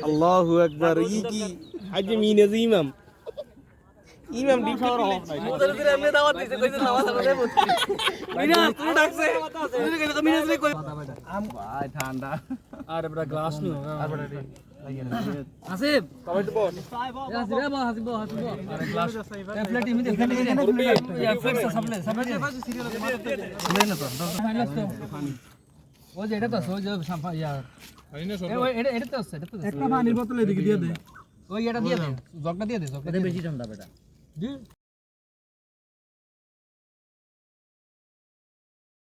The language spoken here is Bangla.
আল্লাহু আকবার ই কি আজকে মিনে যে ইমাম ইমাম দিখাওয়ার হক নাই ওদের করে এমনি দাওয়াত দিতে কইছে নামাজ পড়তে মিনা তুই ডাকছে তুই কইছে মিনা যে কই আম ভাই ঠান্ডা আরে বড় গ্লাস নো আর বড় আসিফ কবে তো বস আসিফ রে বস আসিফ বস আরে গ্লাস প্লেট ইমি দে প্লেট প্লেট সামনে সিরিয়াল মারতে নেই না তো ফাইনাল তো ও যে এটা তো ওই যে সামনে ইয়া এটা তো আছে একটা পানির বোতল এদিকে দিয়ে দে ওই এটা দিয়ে দে জগটা দিয়ে দে জগটা বেশি ঠান্ডা বেটা